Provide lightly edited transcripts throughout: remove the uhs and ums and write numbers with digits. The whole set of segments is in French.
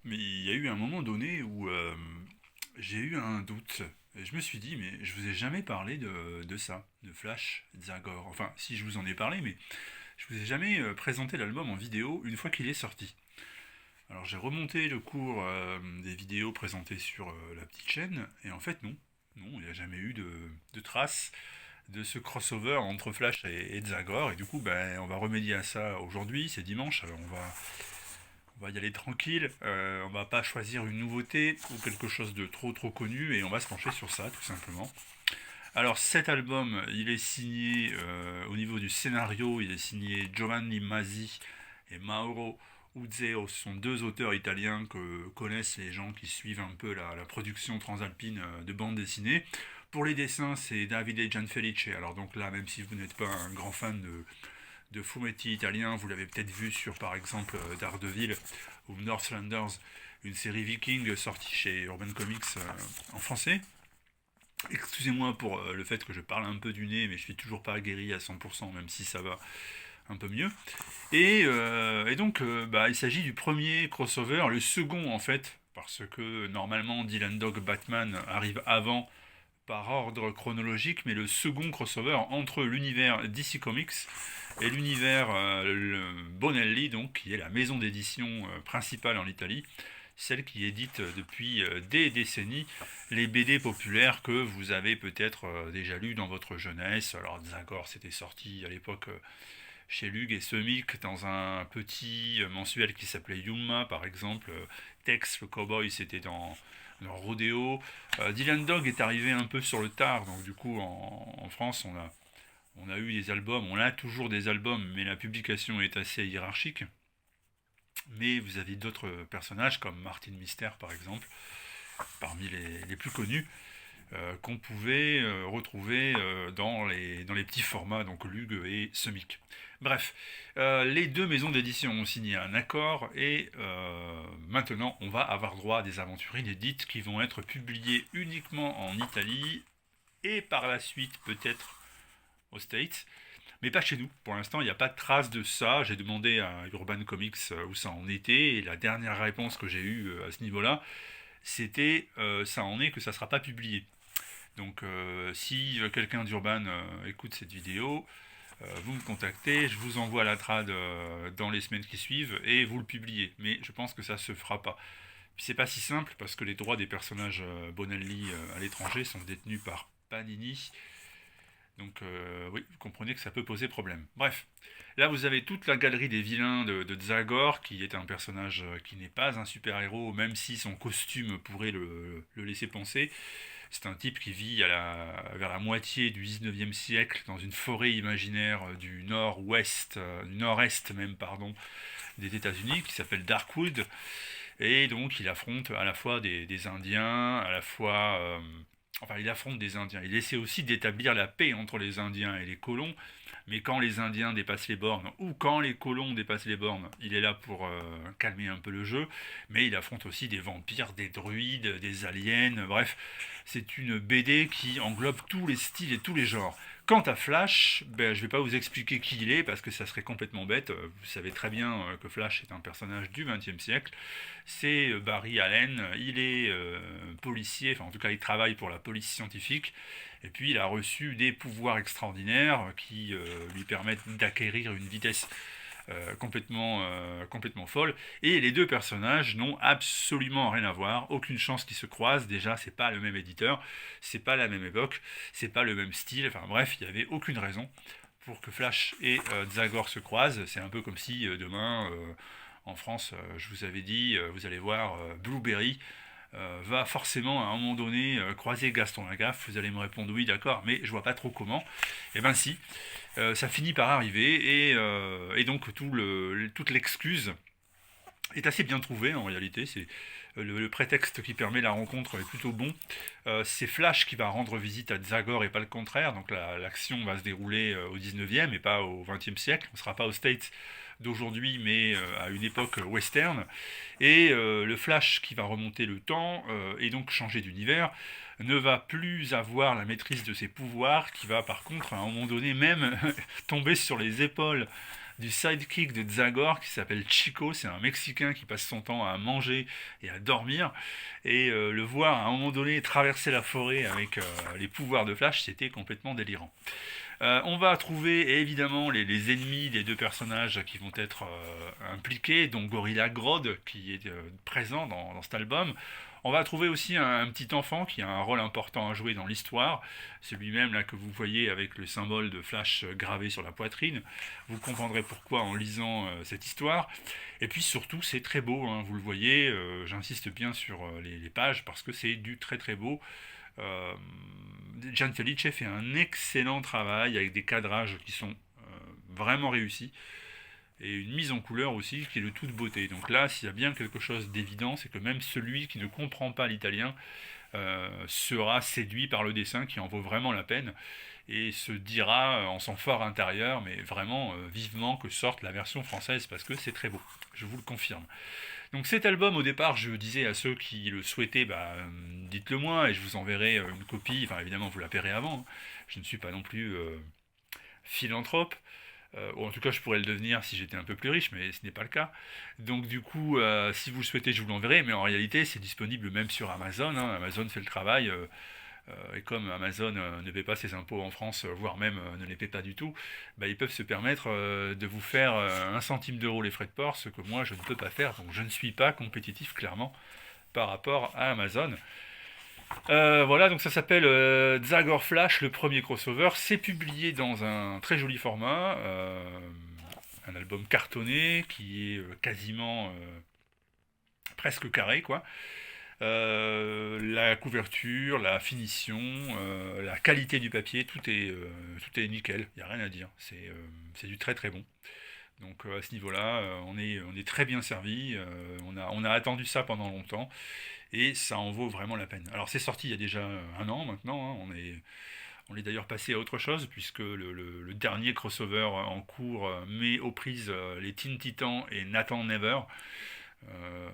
Mais il y a eu un moment donné où j'ai eu un doute. Et je me suis dit, mais je vous ai jamais parlé de ça, de Flash, Zagor. Enfin, si je vous en ai parlé, mais je vous ai jamais présenté l'album en vidéo une fois qu'il est sorti. Alors j'ai remonté le cours des vidéos présentées sur la petite chaîne, et en fait non. Non, il n'y a jamais eu de traces de ce crossover entre Flash et Zagor, et du coup on va remédier à ça aujourd'hui, c'est dimanche, alors on va y aller tranquille, on va pas choisir une nouveauté ou quelque chose de trop connu, et on va se pencher sur ça tout simplement. Alors cet album, il est signé au niveau du scénario, il est signé Giovanni Mazzi et Mauro Uzeo. Ce sont deux auteurs italiens que connaissent les gens qui suivent un peu la production transalpine de bande dessinée. Pour les dessins, c'est Davide Gianfelice. Alors donc là, même si vous n'êtes pas un grand fan de fumetti italien, vous l'avez peut-être vu sur par exemple Daredevil ou Northlanders, une série viking sortie chez Urban Comics en français. Excusez-moi pour le fait que je parle un peu du nez, mais je suis toujours pas guéri à 100%, même si ça va un peu mieux. Et donc, il s'agit du premier crossover, le second en fait, parce que normalement Dylan Dog Batman arrive avant par ordre chronologique, mais le second crossover entre l'univers DC Comics et l'univers Bonelli, donc qui est la maison d'édition principale en Italie, celle qui édite depuis des décennies les BD populaires que vous avez peut-être déjà lus dans votre jeunesse. Alors Zagor, c'était sorti à l'époque chez Lug et Semic dans un petit mensuel qui s'appelait Yuma par exemple. Tex le cowboy c'était dans Rodeo. Dylan Dog est arrivé un peu sur le tard, donc du coup en France on a eu des albums, on a toujours des albums, mais la publication est assez hiérarchique. Mais vous avez d'autres personnages comme Martin Mystère par exemple, parmi les plus connus, qu'on pouvait retrouver dans les petits formats, donc Lug et Semic. Bref, les deux maisons d'édition ont signé un accord et maintenant on va avoir droit à des aventures inédites qui vont être publiées uniquement en Italie et par la suite peut-être aux States, mais pas chez nous. Pour l'instant, il n'y a pas de trace de ça. J'ai demandé à Urban Comics où ça en était et la dernière réponse que j'ai eue à ce niveau-là, c'était ça en est que ça ne sera pas publié. Donc si quelqu'un d'Urban écoute cette vidéo, vous me contactez, je vous envoie la trad dans les semaines qui suivent et vous le publiez. Mais je pense que ça se fera pas. Puis c'est pas si simple parce que les droits des personnages Bonelli à l'étranger sont détenus par Panini. Donc oui, vous comprenez que ça peut poser problème. Bref, là vous avez toute la galerie des vilains de Zagor, qui est un personnage qui n'est pas un super-héros, même si son costume pourrait le laisser penser. C'est un type qui vit vers la moitié du 19e siècle dans une forêt imaginaire du nord-ouest, du nord-est même, pardon, des États-Unis, qui s'appelle Darkwood. Et donc il affronte à la fois des Indiens, à la fois... enfin, il affronte des Indiens. Il essaie aussi d'établir la paix entre les Indiens et les colons. Mais quand les Indiens dépassent les bornes, ou quand les colons dépassent les bornes, il est là pour calmer un peu le jeu. Mais il affronte aussi des vampires, des druides, des aliens. Bref, c'est une BD qui englobe tous les styles et tous les genres. Quant à Flash, je ne vais pas vous expliquer qui il est parce que ça serait complètement bête. Vous savez très bien que Flash est un personnage du XXe siècle. C'est Barry Allen. Il est policier, enfin en tout cas il travaille pour la police scientifique. Et puis il a reçu des pouvoirs extraordinaires qui lui permettent d'acquérir une vitesse complètement folle. Et les deux personnages n'ont absolument rien à voir, aucune chance qu'ils se croisent. Déjà, c'est pas le même éditeur, c'est pas la même époque, c'est pas le même style. Enfin bref, il n'y avait aucune raison pour que Flash et Zagor se croisent. C'est un peu comme si demain, en France, je vous avais dit, vous allez voir Blueberry va forcément à un moment donné croiser Gaston Lagaffe. Vous allez me répondre oui, d'accord, mais je vois pas trop comment. Et ben si, ça finit par arriver et donc toute l'excuse est assez bien trouvée en réalité. C'est le prétexte qui permet la rencontre est plutôt bon. C'est Flash qui va rendre visite à Zagor et pas le contraire. Donc l'action va se dérouler au 19e et pas au 20e siècle. On ne sera pas aux States d'aujourd'hui, mais à une époque western. Et le Flash qui va remonter le temps et donc changer d'univers ne va plus avoir la maîtrise de ses pouvoirs, qui va par contre à un moment donné même tomber sur les épaules du sidekick de Zagor qui s'appelle Chico. C'est un Mexicain qui passe son temps à manger et à dormir. Et le voir à un moment donné traverser la forêt avec les pouvoirs de Flash, c'était complètement délirant. On va trouver évidemment les ennemis des deux personnages qui vont être impliqués, donc Gorilla Grodd qui est présent dans cet album. On va trouver aussi un petit enfant qui a un rôle important à jouer dans l'histoire. C'est lui-même là que vous voyez avec le symbole de Flash gravé sur la poitrine. Vous comprendrez pourquoi en lisant cette histoire. Et puis surtout, c'est très beau, hein, vous le voyez. J'insiste bien sur les pages parce que c'est du très très beau. Euh, Gian Felice fait un excellent travail avec des cadrages qui sont vraiment réussis et une mise en couleur aussi qui est de toute beauté. Donc là, s'il y a bien quelque chose d'évident, c'est que même celui qui ne comprend pas l'italien sera séduit par le dessin qui en vaut vraiment la peine et se dira en son fort intérieur, mais vraiment vivement que sorte la version française parce que c'est très beau, je vous le confirme. Donc cet album, au départ, je disais à ceux qui le souhaitaient, dites-le moi et je vous enverrai une copie. Enfin, évidemment, vous la paierez avant, hein. Je ne suis pas non plus philanthrope. Ou en tout cas, je pourrais le devenir si j'étais un peu plus riche, mais ce n'est pas le cas. Donc du coup, si vous le souhaitez, je vous l'enverrai. Mais en réalité, c'est disponible même sur Amazon, hein. Amazon fait le travail. Et comme Amazon ne paie pas ses impôts en France, voire même ne les paie pas du tout, ils peuvent se permettre de vous faire 1 centime d'euro les frais de port, ce que moi je ne peux pas faire. Donc je ne suis pas compétitif clairement par rapport à Amazon. Voilà, donc ça s'appelle Zagor Flash, le premier crossover. C'est publié dans un très joli format, un album cartonné qui est quasiment presque carré, quoi. La couverture, la finition, la qualité du papier, tout est nickel, il n'y a rien à dire. C'est du très très bon. Donc à ce niveau-là, on est très bien servi. On a attendu ça pendant longtemps et ça en vaut vraiment la peine. Alors c'est sorti il y a déjà 1 an maintenant, hein. On est d'ailleurs passé à autre chose puisque le dernier crossover en cours met aux prises les Teen Titans et Nathan Never. Euh,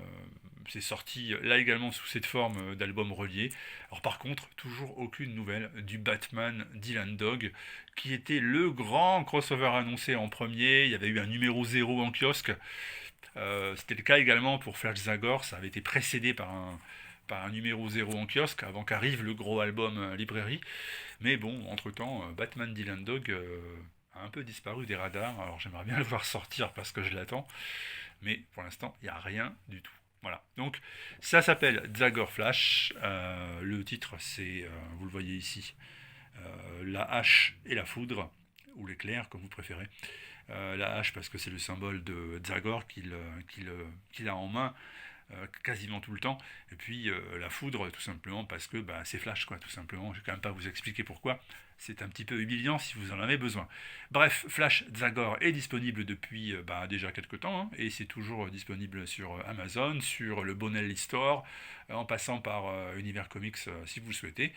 c'est sorti là également sous cette forme d'album relié. Alors par contre, toujours aucune nouvelle du Batman Dylan Dog, qui était le grand crossover annoncé en premier. Il y avait eu un numéro 0 en kiosque. C'était le cas également pour Flash Zagor. Ça avait été précédé par un numéro 0 en kiosque avant qu'arrive le gros album librairie. Mais bon, entre-temps, Batman Dylan Dog a un peu disparu des radars. Alors j'aimerais bien le voir sortir parce que je l'attends. Mais pour l'instant, il n'y a rien du tout. Voilà, donc ça s'appelle Zagor Flash. Le titre, c'est, vous le voyez ici, la hache et la foudre, ou l'éclair, comme vous préférez. La hache parce que c'est le symbole de Zagor qu'il a en main quasiment tout le temps. Et puis la foudre, tout simplement parce que c'est Flash, quoi, tout simplement. Je vais quand même pas vous expliquer pourquoi. C'est un petit peu humiliant si vous en avez besoin. Bref, Flash Zagor est disponible depuis déjà quelques temps, hein, et c'est toujours disponible sur Amazon, sur le Bonelli Store, en passant par Univers Comics si vous le souhaitez.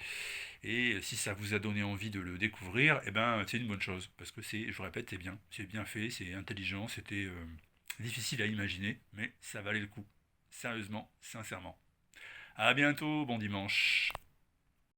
Et si ça vous a donné envie de le découvrir, c'est une bonne chose. Parce que je vous répète, c'est bien fait, c'est intelligent, c'était difficile à imaginer, mais ça valait le coup. Sérieusement, sincèrement. À bientôt, bon dimanche.